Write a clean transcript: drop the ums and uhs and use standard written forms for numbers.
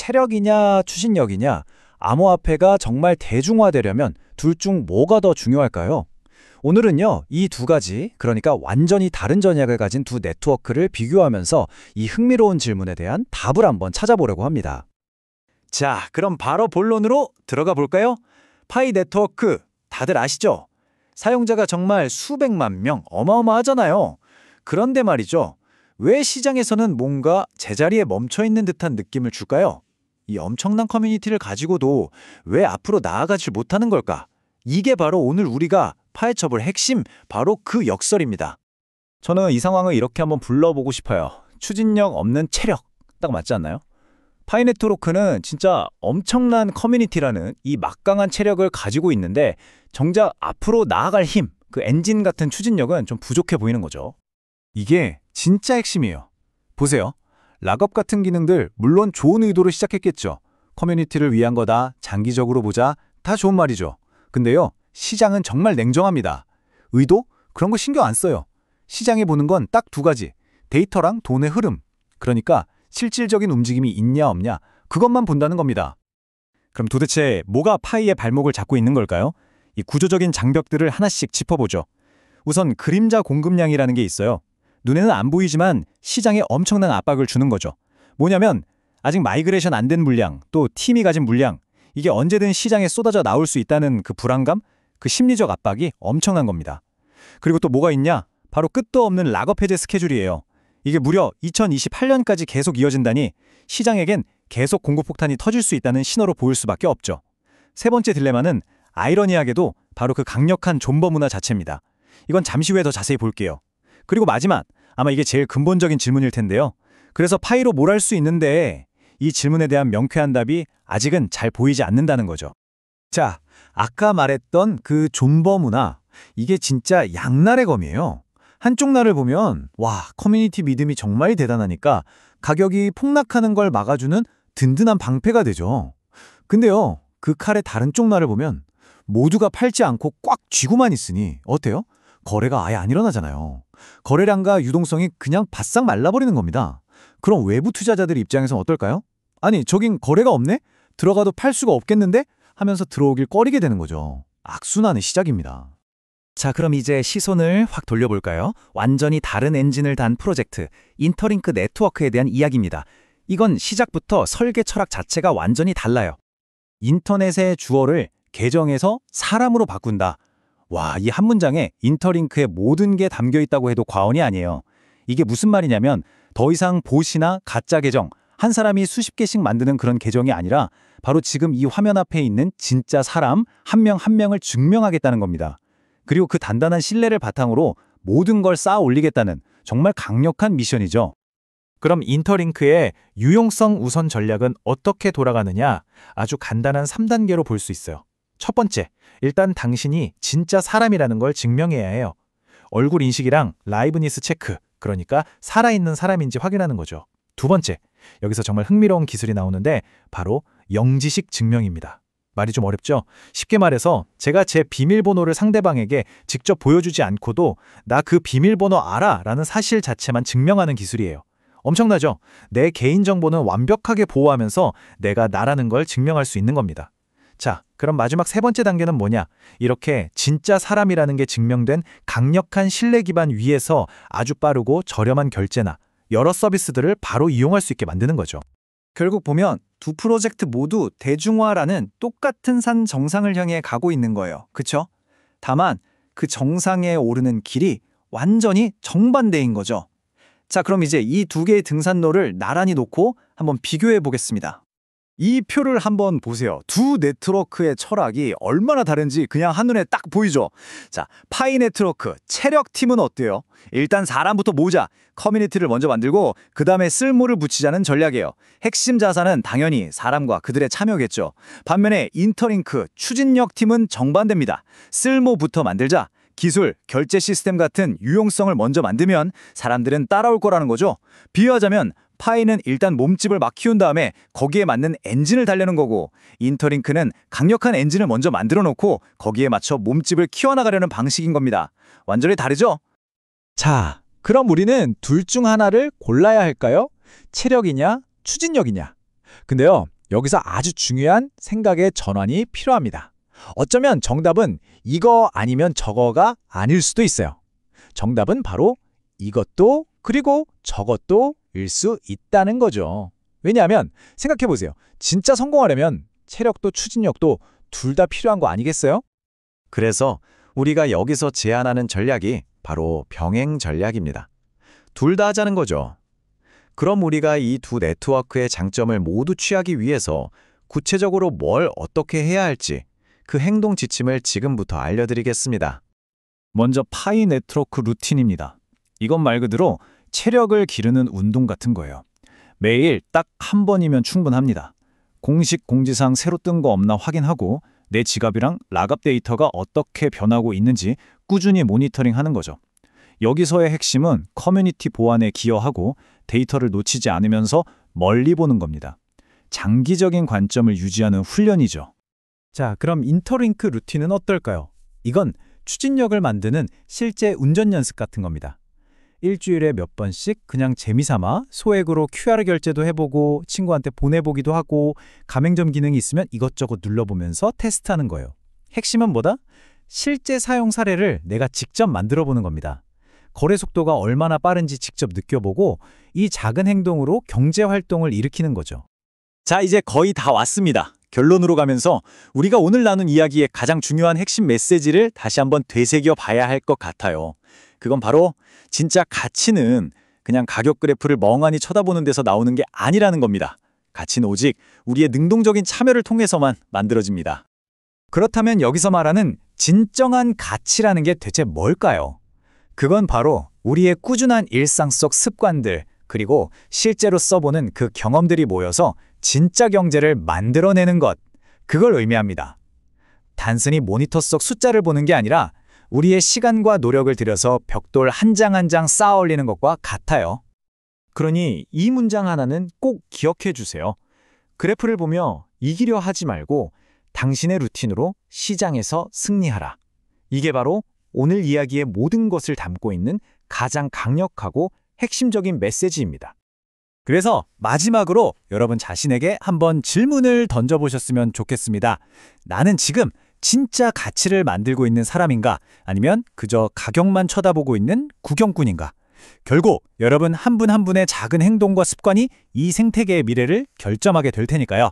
체력이냐 추진력이냐, 암호화폐가 정말 대중화되려면 둘 중 뭐가 더 중요할까요? 오늘은요, 이 두 가지, 그러니까 완전히 다른 전략을 가진 두 네트워크를 비교하면서 이 흥미로운 질문에 대한 답을 한번 찾아보려고 합니다. 자, 그럼 바로 본론으로 들어가 볼까요? 파이 네트워크, 다들 아시죠? 사용자가 정말 수백만 명, 어마어마하잖아요. 그런데 말이죠. 왜 시장에서는 뭔가 제자리에 멈춰 있는 듯한 느낌을 줄까요? 이 엄청난 커뮤니티를 가지고도 왜 앞으로 나아가지 못하는 걸까? 이게 바로 오늘 우리가 파헤쳐볼 핵심, 바로 그 역설입니다. 저는 이 상황을 이렇게 한번 불러보고 싶어요. 추진력 없는 체력. 딱 맞지 않나요? 파이네트워크는 진짜 엄청난 커뮤니티라는 이 막강한 체력을 가지고 있는데 정작 앞으로 나아갈 힘, 그 엔진 같은 추진력은 좀 부족해 보이는 거죠. 이게 진짜 핵심이에요. 보세요. 락업 같은 기능들 물론 좋은 의도로 시작했겠죠. 커뮤니티를 위한 거다, 장기적으로 보자, 다 좋은 말이죠. 근데요, 시장은 정말 냉정합니다. 의도? 그런 거 신경 안 써요. 시장이 보는 건 딱 두 가지. 데이터랑 돈의 흐름. 그러니까 실질적인 움직임이 있냐 없냐, 그것만 본다는 겁니다. 그럼 도대체 뭐가 파이의 발목을 잡고 있는 걸까요? 이 구조적인 장벽들을 하나씩 짚어보죠. 우선 그림자 공급량이라는 게 있어요. 눈에는 안 보이지만 시장에 엄청난 압박을 주는 거죠. 뭐냐면 아직 마이그레이션 안 된 물량, 또 팀이 가진 물량, 이게 언제든 시장에 쏟아져 나올 수 있다는 그 불안감, 그 심리적 압박이 엄청난 겁니다. 그리고 또 뭐가 있냐? 바로 끝도 없는 락업 해제 스케줄이에요. 이게 무려 2028년까지 계속 이어진다니 시장에겐 계속 공급폭탄이 터질 수 있다는 신호로 보일 수밖에 없죠. 세 번째 딜레마는 아이러니하게도 바로 그 강력한 존버 문화 자체입니다. 이건 잠시 후에 더 자세히 볼게요. 그리고 마지막, 아마 이게 제일 근본적인 질문일 텐데요. 그래서 파이로 뭘 할 수 있는데 이 질문에 대한 명쾌한 답이 아직은 잘 보이지 않는다는 거죠. 자, 아까 말했던 그 존버 문화, 이게 진짜 양날의 검이에요. 한쪽 날을 보면 와, 커뮤니티 믿음이 정말 대단하니까 가격이 폭락하는 걸 막아주는 든든한 방패가 되죠. 근데요, 그 칼의 다른 쪽 날을 보면 모두가 팔지 않고 꽉 쥐고만 있으니 어때요? 거래가 아예 안 일어나잖아요. 거래량과 유동성이 그냥 바싹 말라버리는 겁니다. 그럼 외부 투자자들 입장에서는 어떨까요? 아니, 저긴 거래가 없네? 들어가도 팔 수가 없겠는데? 하면서 들어오길 꺼리게 되는 거죠. 악순환의 시작입니다. 자, 그럼 이제 시선을 확 돌려볼까요? 완전히 다른 엔진을 단 프로젝트, 인터링크 네트워크에 대한 이야기입니다. 이건 시작부터 설계 철학 자체가 완전히 달라요. 인터넷의 주어를 계정에서 사람으로 바꾼다. 와, 이 한 문장에 인터링크의 모든 게 담겨 있다고 해도 과언이 아니에요. 이게 무슨 말이냐면 더 이상 봇이나 가짜 계정, 한 사람이 수십 개씩 만드는 그런 계정이 아니라 바로 지금 이 화면 앞에 있는 진짜 사람 한 명 한 명을 증명하겠다는 겁니다. 그리고 그 단단한 신뢰를 바탕으로 모든 걸 쌓아 올리겠다는 정말 강력한 미션이죠. 그럼 인터링크의 유용성 우선 전략은 어떻게 돌아가느냐? 아주 간단한 3단계로 볼 수 있어요. 첫 번째, 일단 당신이 진짜 사람이라는 걸 증명해야 해요. 얼굴 인식이랑 라이브니스 체크, 그러니까 살아있는 사람인지 확인하는 거죠. 두 번째, 여기서 정말 흥미로운 기술이 나오는데 바로 영지식 증명입니다. 말이 좀 어렵죠? 쉽게 말해서 제가 제 비밀번호를 상대방에게 직접 보여주지 않고도 나 그 비밀번호 알아 라는 사실 자체만 증명하는 기술이에요. 엄청나죠? 내 개인정보는 완벽하게 보호하면서 내가 나라는 걸 증명할 수 있는 겁니다. 자, 그럼 마지막 세 번째 단계는 뭐냐? 이렇게 진짜 사람이라는 게 증명된 강력한 신뢰 기반 위에서 아주 빠르고 저렴한 결제나 여러 서비스들을 바로 이용할 수 있게 만드는 거죠. 결국 보면 두 프로젝트 모두 대중화라는 똑같은 산 정상을 향해 가고 있는 거예요. 그쵸? 다만 그 정상에 오르는 길이 완전히 정반대인 거죠. 자, 그럼 이제 이 두 개의 등산로를 나란히 놓고 한번 비교해 보겠습니다. 이 표를 한번 보세요. 두 네트워크의 철학이 얼마나 다른지 그냥 한눈에 딱 보이죠? 자, 파이 네트워크, 체력팀은 어때요? 일단 사람부터 모으자. 커뮤니티를 먼저 만들고 그 다음에 쓸모를 붙이자는 전략이에요. 핵심 자산은 당연히 사람과 그들의 참여겠죠. 반면에 인터링크, 추진력 팀은 정반대입니다. 쓸모부터 만들자. 기술, 결제 시스템 같은 유용성을 먼저 만들면 사람들은 따라올 거라는 거죠. 비유하자면 파이는 일단 몸집을 막 키운 다음에 거기에 맞는 엔진을 달려는 거고, 인터링크는 강력한 엔진을 먼저 만들어 놓고 거기에 맞춰 몸집을 키워나가려는 방식인 겁니다. 완전히 다르죠? 자, 그럼 우리는 둘 중 하나를 골라야 할까요? 체력이냐, 추진력이냐? 근데요, 여기서 아주 중요한 생각의 전환이 필요합니다. 어쩌면 정답은 이거 아니면 저거가 아닐 수도 있어요. 정답은 바로 이것도 그리고 저것도 일 수 있다는 거죠. 왜냐하면 생각해보세요. 진짜 성공하려면 체력도 추진력도 둘 다 필요한 거 아니겠어요? 그래서 우리가 여기서 제안하는 전략이 바로 병행 전략입니다. 둘 다 하자는 거죠. 그럼 우리가 이 두 네트워크의 장점을 모두 취하기 위해서 구체적으로 뭘 어떻게 해야 할지 그 행동 지침을 지금부터 알려드리겠습니다. 먼저 파이 네트워크 루틴입니다. 이건 말 그대로 체력을 기르는 운동 같은 거예요. 매일 딱 한 번이면 충분합니다. 공식 공지사항 새로 뜬 거 없나 확인하고 내 지갑이랑 락업 데이터가 어떻게 변하고 있는지 꾸준히 모니터링하는 거죠. 여기서의 핵심은 커뮤니티 보안에 기여하고 데이터를 놓치지 않으면서 멀리 보는 겁니다. 장기적인 관점을 유지하는 훈련이죠. 자, 그럼 인터링크 루틴은 어떨까요? 이건 추진력을 만드는 실제 운전 연습 같은 겁니다. 일주일에 몇 번씩 그냥 재미삼아 소액으로 QR 결제도 해보고 친구한테 보내보기도 하고 가맹점 기능이 있으면 이것저것 눌러보면서 테스트하는 거예요. 핵심은 뭐다? 실제 사용 사례를 내가 직접 만들어보는 겁니다. 거래 속도가 얼마나 빠른지 직접 느껴보고 이 작은 행동으로 경제 활동을 일으키는 거죠. 자, 이제 거의 다 왔습니다. 결론으로 가면서 우리가 오늘 나눈 이야기의 가장 중요한 핵심 메시지를 다시 한번 되새겨 봐야 할 것 같아요. 그건 바로 진짜 가치는 그냥 가격 그래프를 멍하니 쳐다보는 데서 나오는 게 아니라는 겁니다. 가치는 오직 우리의 능동적인 참여를 통해서만 만들어집니다. 그렇다면 여기서 말하는 진정한 가치라는 게 대체 뭘까요? 그건 바로 우리의 꾸준한 일상 속 습관들, 그리고 실제로 써보는 그 경험들이 모여서 진짜 경제를 만들어내는 것, 그걸 의미합니다. 단순히 모니터 속 숫자를 보는 게 아니라 우리의 시간과 노력을 들여서 벽돌 한 장 한 장 쌓아 올리는 것과 같아요. 그러니 이 문장 하나는 꼭 기억해 주세요. 그래프를 보며 이기려 하지 말고 당신의 루틴으로 시장에서 승리하라. 이게 바로 오늘 이야기의 모든 것을 담고 있는 가장 강력하고 핵심적인 메시지입니다. 그래서 마지막으로 여러분 자신에게 한번 질문을 던져보셨으면 좋겠습니다. 나는 지금 진짜 가치를 만들고 있는 사람인가? 아니면 그저 가격만 쳐다보고 있는 구경꾼인가? 결국 여러분 한 분 한 분의 작은 행동과 습관이 이 생태계의 미래를 결정하게 될 테니까요.